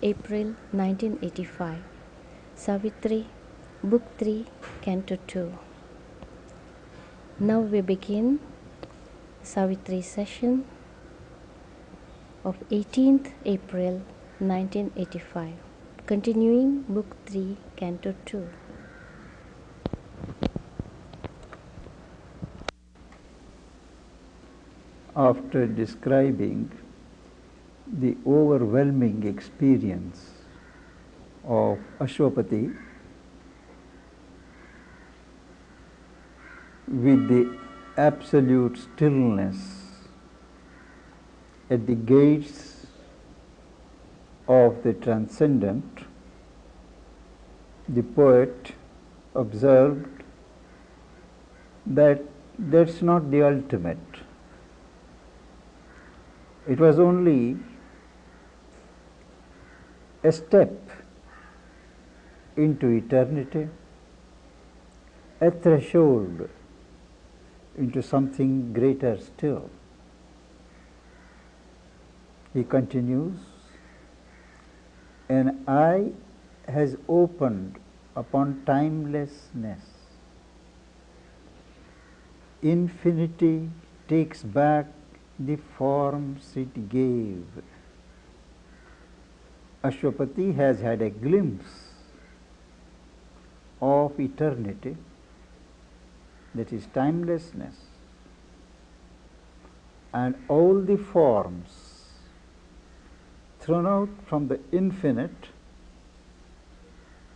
April 1985. Savitri, Book 3, Canto 2. Now we begin Savitri session of 18th April 1985, continuing Book 3, Canto 2. After describing the overwhelming experience of Ashwapati with the absolute stillness at the gates of the transcendent, the poet observed that that's not the ultimate. It was only a step into eternity, a threshold into something greater still. He continues, an eye has opened upon timelessness. Infinity takes back the forms it gave. Ashwapati has had a glimpse of eternity, that is timelessness, and all the forms thrown out from the infinite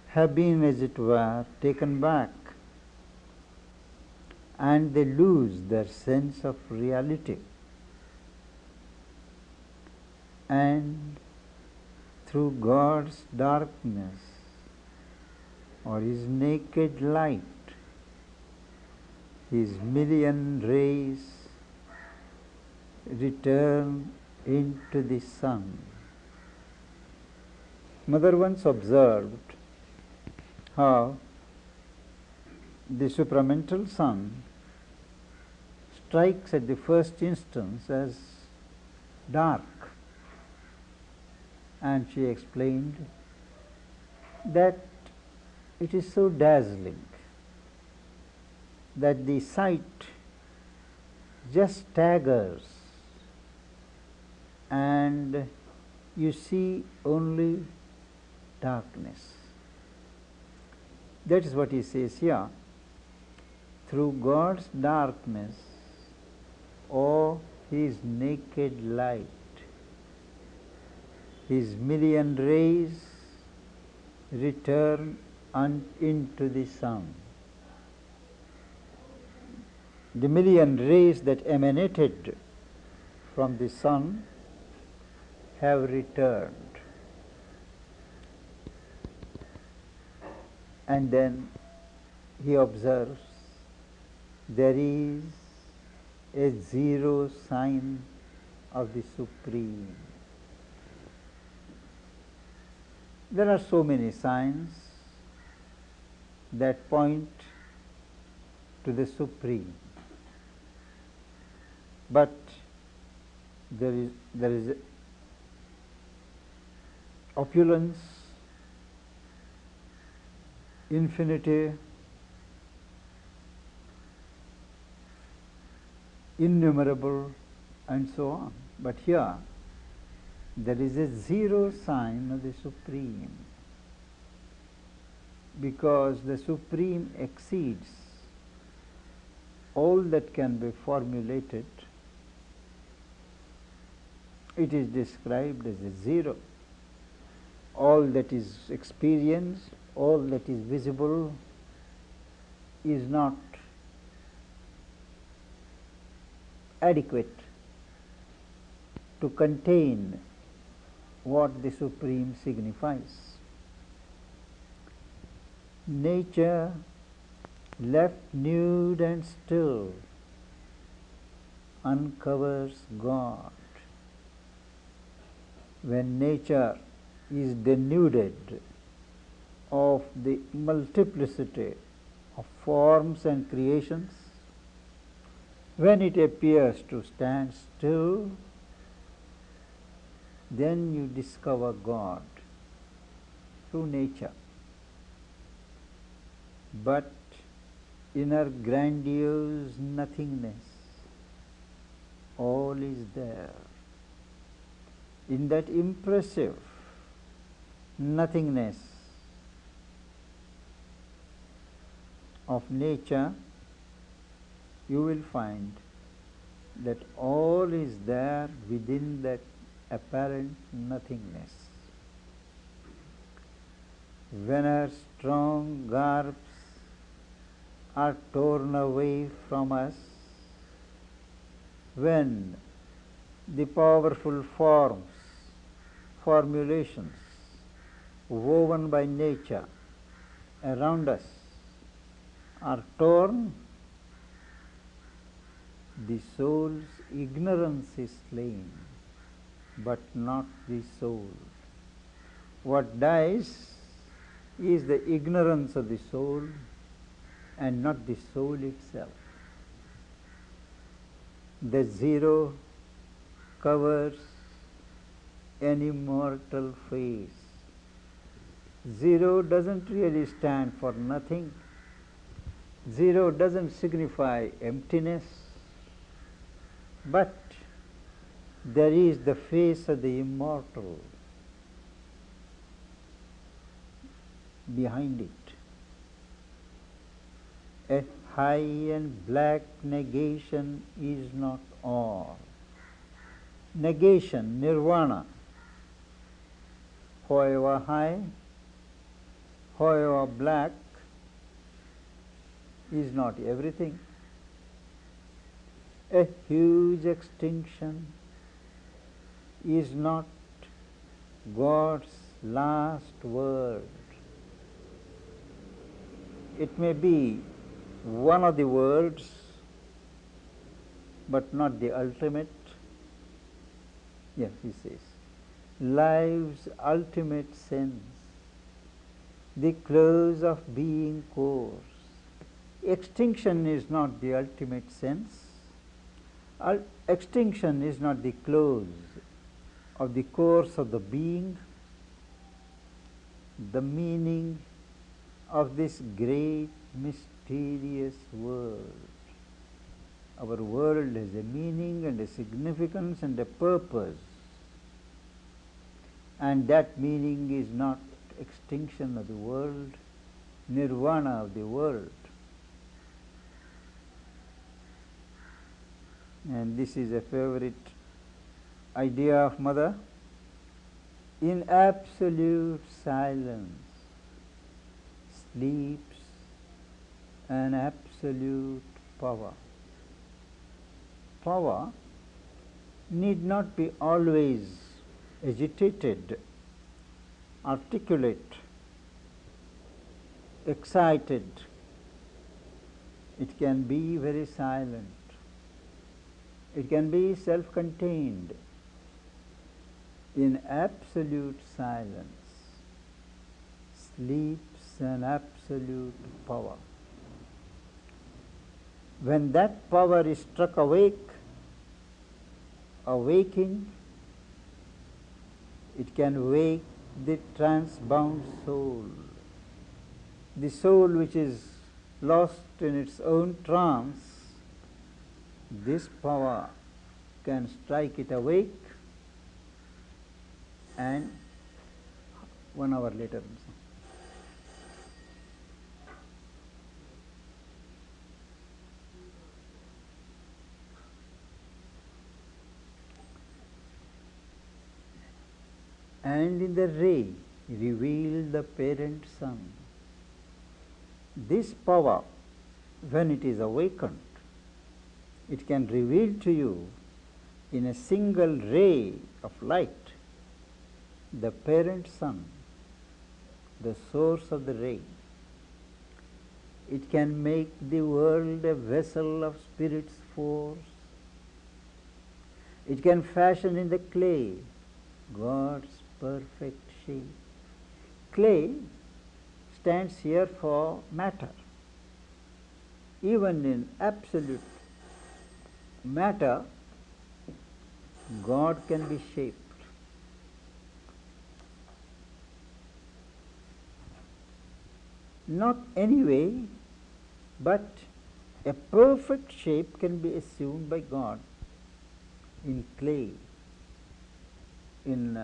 have been, as it were, taken back, and they lose their sense of reality. And through God's darkness or His naked light, His million rays return into the sun. Mother once observed how the supramental sun strikes at the first instance as dark, and she explained that it is so dazzling that the sight just staggers and you see only darkness. That is what he says here. Through God's darkness or His naked light, His million rays return into the sun. The million rays that emanated from the sun have returned. And then he observes there is a zero sign of the Supreme. There are so many signs that point to the Supreme, but there is opulence, infinity, innumerable, and so on. But here there is a zero sign of the Supreme, because the Supreme exceeds all that can be formulated. It is described as a zero. All that is experienced, all that is visible is not adequate to contain what the Supreme signifies. Nature, left nude and still, uncovers God. When nature is denuded of the multiplicity of forms and creations, when it appears to stand still, then you discover God. through nature, but inner grandiose nothingness, all is there. In that impressive nothingness of nature, you will find that all is there within that apparent nothingness. When our strong garbs are torn away from us, when the powerful forms, formulations woven by nature around us are torn, the soul's ignorance is slain, but not the soul. What dies is the ignorance of the soul and not the soul itself. The zero covers an immortal face. Zero doesn't really stand for nothing. Zero doesn't signify emptiness, but there is the face of the immortal behind it. A high and black negation is not all. Negation, nirvana, however high, however black, is not everything. A huge extinction is not God's last word. It may be one of the words, but not the ultimate. Yes, he says, life's ultimate sense, the close of being course. Extinction is not the ultimate sense. Extinction is not the close of the course of the being. The meaning of this great mysterious world. Our world has a meaning and a significance and a purpose, and that meaning is not extinction of the world, nirvana of the world. And this is a favorite idea of Mother. In absolute silence sleeps an absolute power. Power need not be always agitated, articulate, excited. It can be very silent. It can be self-contained. In absolute silence sleeps an absolute power. When that power is struck awaking, it can wake the trance-bound soul. The soul which is lost in its own trance, this power can strike it awake, and 1 hour later. And in the ray reveal the parent sun. This power, when it is awakened, it can reveal to you in a single ray of light the parent sun, the source of the ray. It can make the world a vessel of spirit's force. It can fashion in the clay God's perfect shape. Clay stands here for matter. Even in absolute matter, God can be shaped. not any way, but a perfect shape can be assumed by God in clay, in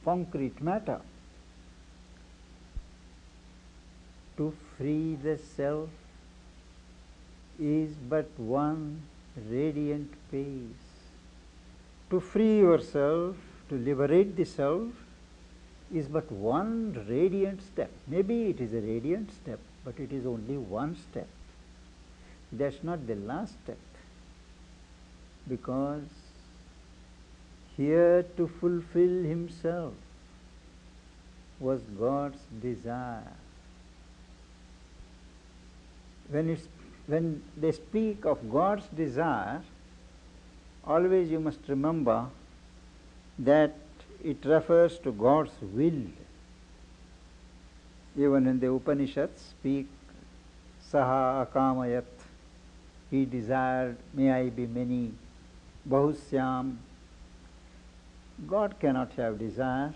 concrete matter. To free the self is but one radiant pace. To free yourself, to liberate the self, is but one radiant step. Maybe it is a radiant step, but it is only one step. That's not the last step, because here to fulfill himself was God's desire. When they speak of God's desire, always you must remember that it refers to God's will. Even in the Upanishads speak, Saha akamayat, he desired, may I be many, bahusyam. God cannot have desire,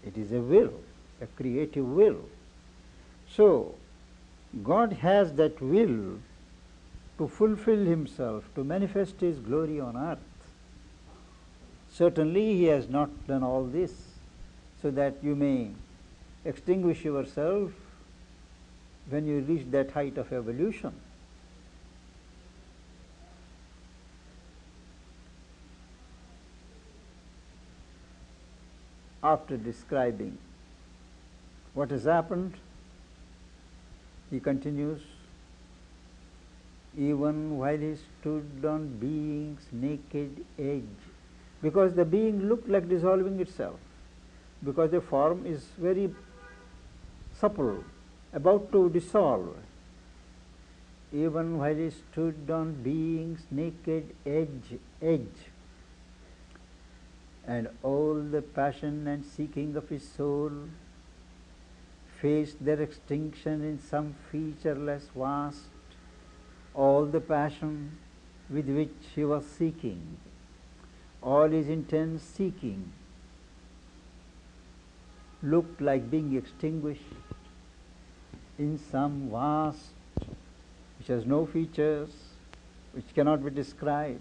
it is a will, a creative will. So, God has that will to fulfill himself, to manifest his glory on earth. Certainly he has not done all this so that you may extinguish yourself when you reach that height of evolution. After describing what has happened, he continues, even while he stood on being's naked edge, because the being looked like dissolving itself, because the form is very supple, about to dissolve. Even while he stood on being's naked edge, and all the passion and seeking of his soul faced their extinction in some featureless vast, all the passion with which he was seeking, all his intense seeking looked like being extinguished in some vast, which has no features, which cannot be described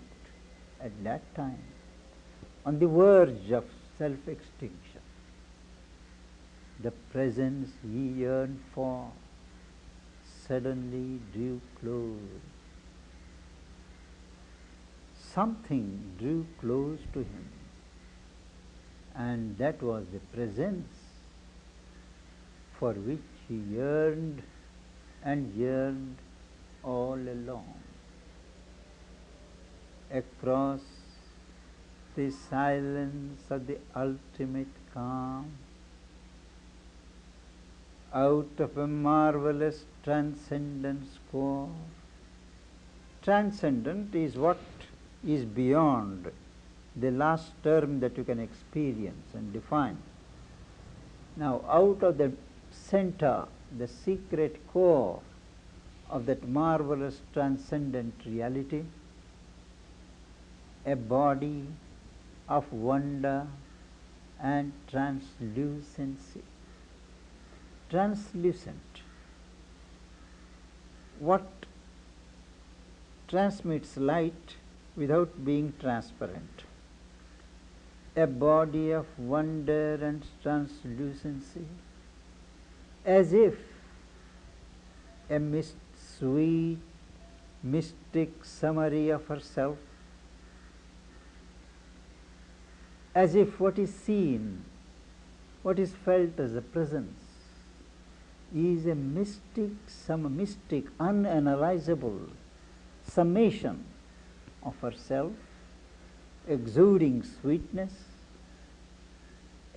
at that time, on the verge of self-extinction. The presence he yearned for suddenly drew close. Something drew close to him, and that was the presence for which he yearned and yearned all along. Across the silence of the ultimate calm, out of a marvelous transcendence core. Transcendent is what is beyond the last term that you can experience and define. Now, out of the center, the secret core of that marvelous transcendent reality, a body of wonder and translucency. Translucent. What transmits light without being transparent? A body of wonder and translucency, as if a sweet, mystic summary of herself, as if what is seen, what is felt as a presence, is a mystic, unanalyzable summation of herself, exuding sweetness,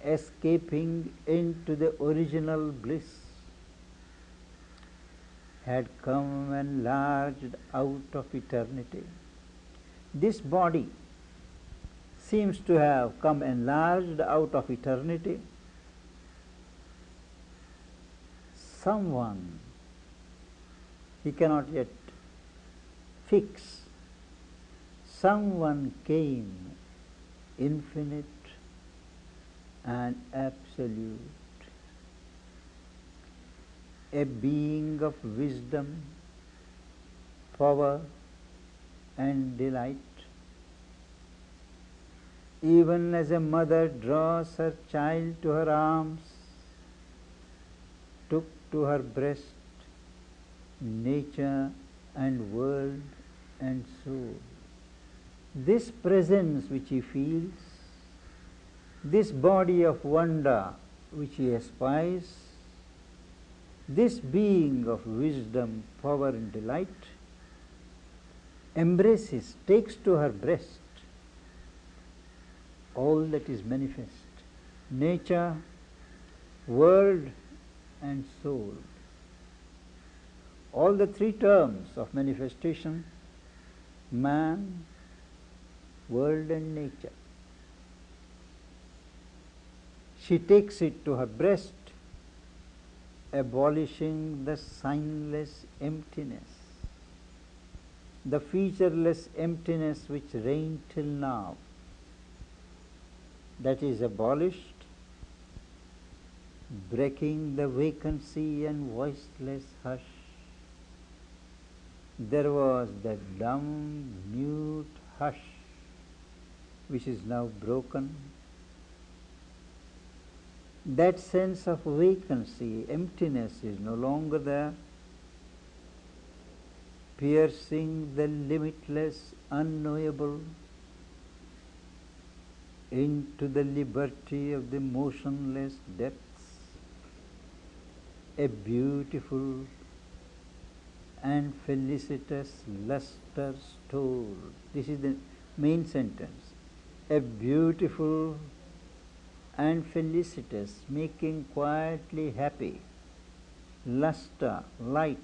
escaping into the original bliss, had come enlarged out of eternity. This body seems to have come enlarged out of eternity. Someone, he cannot yet fix, someone came, infinite, and absolute, a being of wisdom, power and delight. Even as a mother draws her child to her arms, took to her breast nature and world and soul. This presence which he feels, this body of wonder which he aspires, this being of wisdom, power and delight, embraces, takes to her breast all that is manifest, nature, world and soul. All the three terms of manifestation, man, world and nature. She takes it to her breast, abolishing the signless emptiness, the featureless emptiness which reigned till now. That is abolished, breaking the vacancy and voiceless hush. There was that dumb, mute hush which is now broken. That sense of vacancy, emptiness is no longer there, piercing the limitless, unknowable into the liberty of the motionless depths. A beautiful and felicitous luster stole. This is the main sentence. A beautiful and felicitous, making quietly happy, luster, light,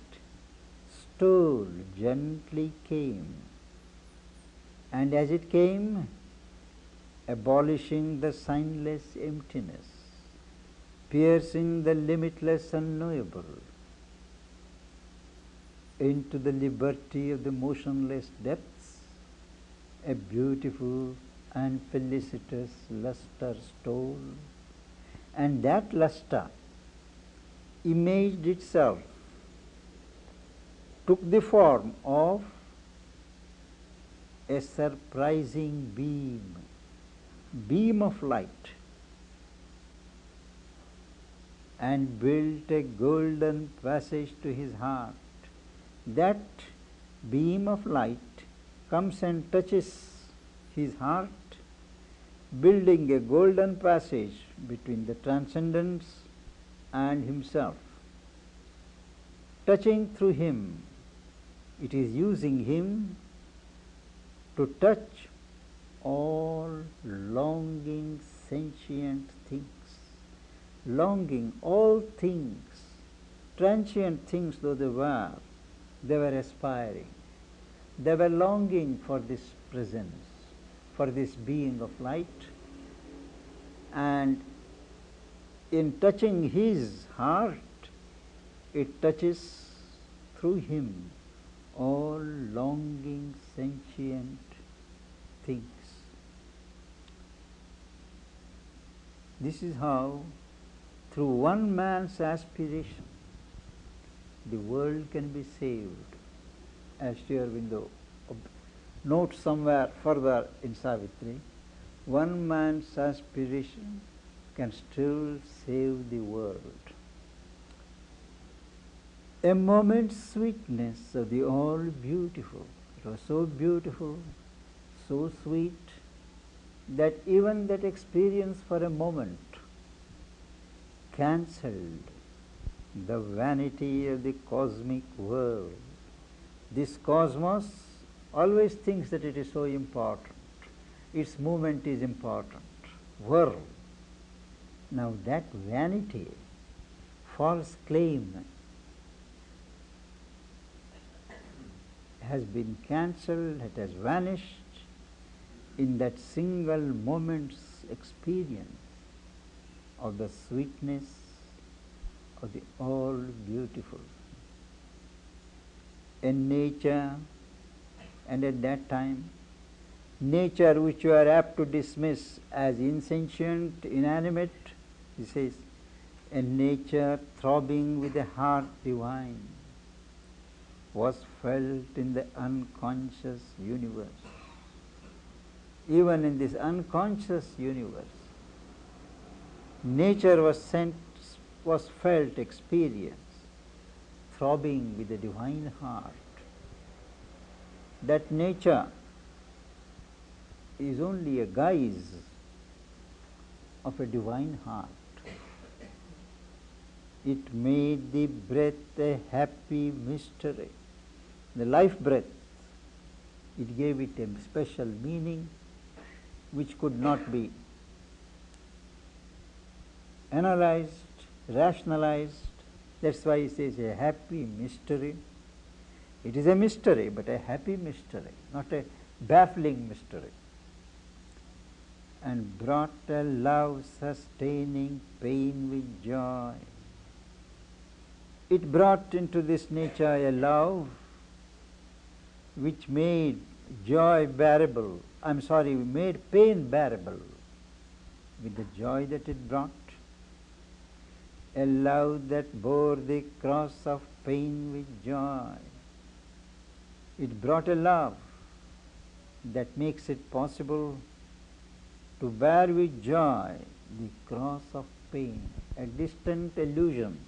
stole, gently came. And as it came, abolishing the signless emptiness, piercing the limitless unknowable, into the liberty of the motionless depths, a beautiful and felicitous luster stole, and that luster imaged itself, took the form of a surprising beam of light, and built a golden passage to his heart. That beam of light comes and touches his heart, building a golden passage between the transcendence and himself. Touching through him, it is using him to touch all longing sentient things. Longing, all things, transient things though they were aspiring. They were longing for this presence, for this being of light, and in touching his heart, it touches through him all longing sentient things. This is how, through one man's aspiration, the world can be saved, as Sri Aurobindo notes somewhere further in Savitri. One man's aspiration can still save the world. A moment's sweetness of the all beautiful. It was so beautiful, so sweet, that even that experience for a moment cancelled the vanity of the cosmic world. This cosmos always thinks that it is so important. Its movement is important. World. Now that vanity, false claim, has been cancelled, it has vanished in that single moment's experience of the sweetness of the all beautiful. In nature, and at that time, nature which you are apt to dismiss as insentient, inanimate, he says, a nature throbbing with a heart divine was felt in the unconscious universe. Even in this unconscious universe, nature was felt, experienced, throbbing with a divine heart. That nature is only a guise of a divine heart. It made the breath a happy mystery. The life breath, it gave it a special meaning which could not be analyzed, rationalized. That's why he says a happy mystery. It is a mystery, but a happy mystery, not a baffling mystery. And brought a love sustaining pain with joy. It brought into this nature a love which made joy bearable, made pain bearable with the joy that it brought. A love that bore the cross of pain with joy. It brought a love that makes it possible to bear with joy the cross of pain, a distant allusion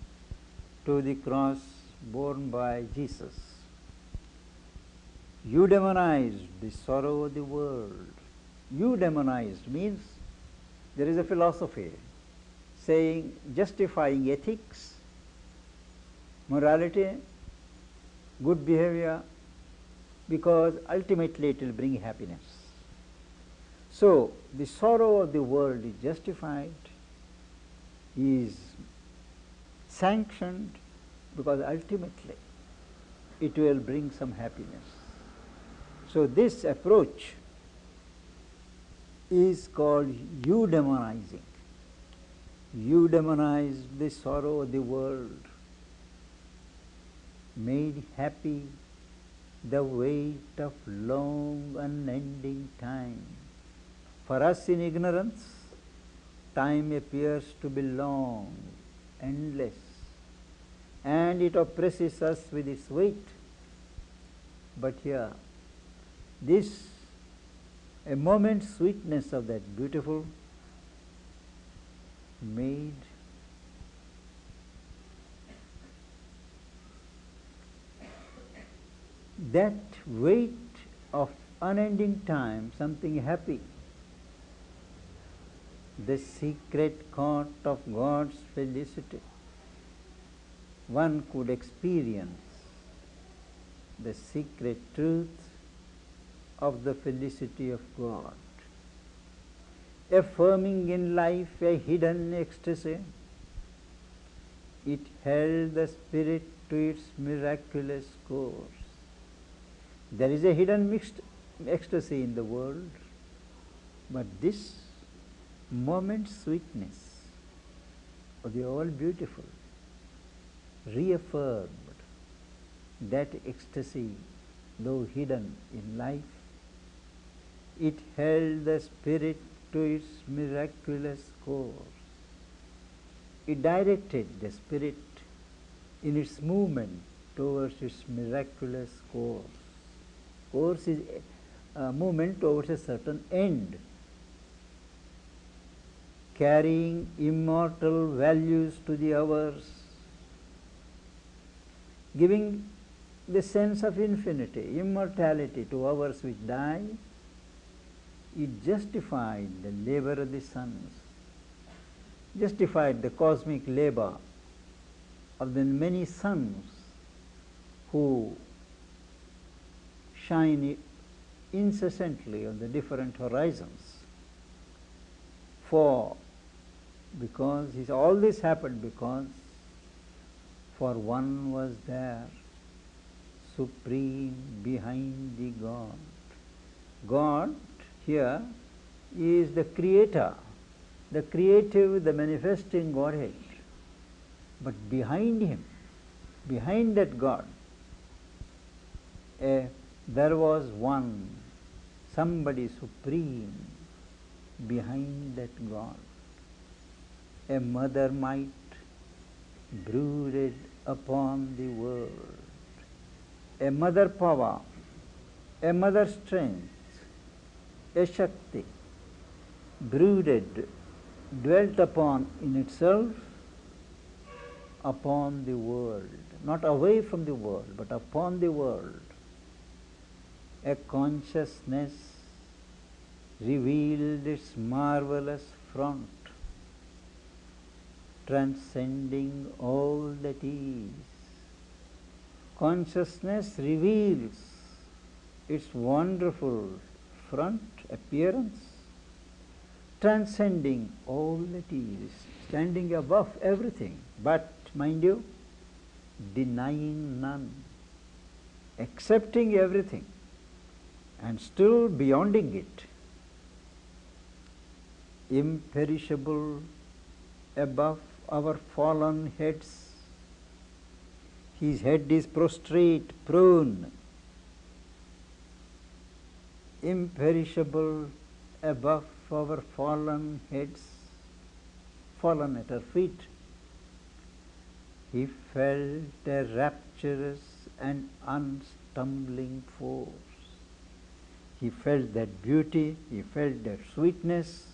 to the cross borne by Jesus. Eudemonized the sorrow of the world. Eudemonized means there is a philosophy saying, justifying ethics, morality, good behavior, because ultimately it will bring happiness. So the sorrow of the world is justified, is sanctioned, because ultimately it will bring some happiness. So this approach is called eudemonizing. Eudemonized the sorrow of the world, made happy the weight of long unending time. For us in ignorance, time appears to be long, endless, and it oppresses us with its weight. But here, this, a moment's sweetness of that beautiful, made that weight of unending time something happy. The secret court of God's felicity. One could experience the secret truth of the felicity of God, affirming in life a hidden ecstasy. It held the spirit to its miraculous course. There is a hidden mixed ecstasy in the world, but this moment's sweetness of the all beautiful reaffirmed that ecstasy, though hidden in life. It held the spirit to its miraculous course. It directed the spirit in its movement towards its miraculous course. Course is a movement towards a certain end, carrying immortal values to the hours, giving the sense of infinity, immortality to hours which die. It justified the labor of the suns, justified the cosmic labor of the many suns who shine incessantly on the different horizons. Because all this happened because for one was there, supreme behind the God. God here is the creator, the creative, the manifesting Godhead. But behind him, behind that God, there was one somebody supreme behind that God. A mother might brooded upon the world, a mother power, a mother strength, a Shakti brooded, dwelt upon in itself, upon the world, not away from the world, but upon the world. A consciousness revealed its marvelous front, transcending all that is. Consciousness reveals its wonderful front appearance, transcending all that is, standing above everything, but mind you, denying none, accepting everything, and still beyonding it. Imperishable above our fallen heads. His head is prostrate, prone. Imperishable above our fallen heads, fallen at our feet. He felt a rapturous and unstumbling force. He felt that beauty, he felt that sweetness,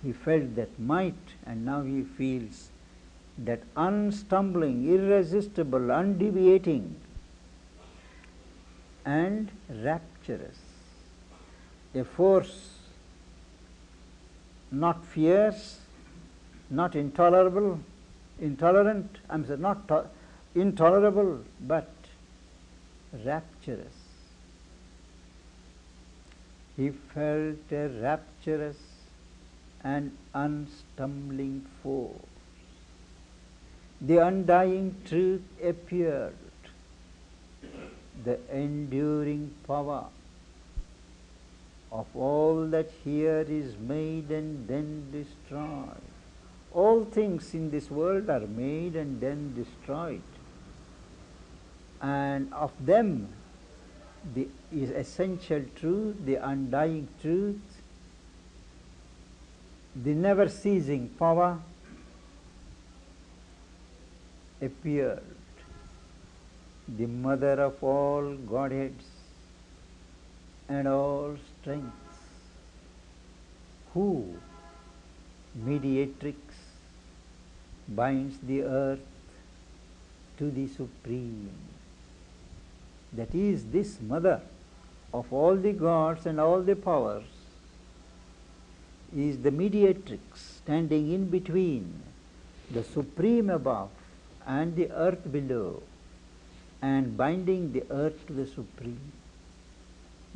he felt that might, and now he feels that unstumbling, irresistible, undeviating, and rapturous. A force not fierce, not intolerant, not intolerable, but rapturous. He felt a rapturous and unstumbling force. The undying truth appeared, the enduring power of all that here is made and then destroyed. All things in this world are made and then destroyed, and of them the essential truth, the undying truth, the never ceasing power appeared, the mother of all Godheads and all strengths, who, mediatrix, binds the earth to the Supreme. That is, this mother of all the gods and all the powers is the mediatrix standing in between the Supreme above and the earth below, and binding the earth to the Supreme.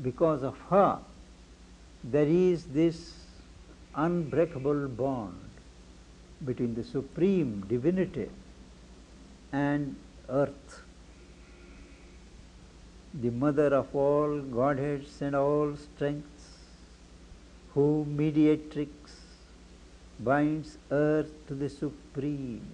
Because of her, there is this unbreakable bond between the Supreme Divinity and earth. The mother of all Godheads and all strengths, who mediatrix binds earth to the Supreme.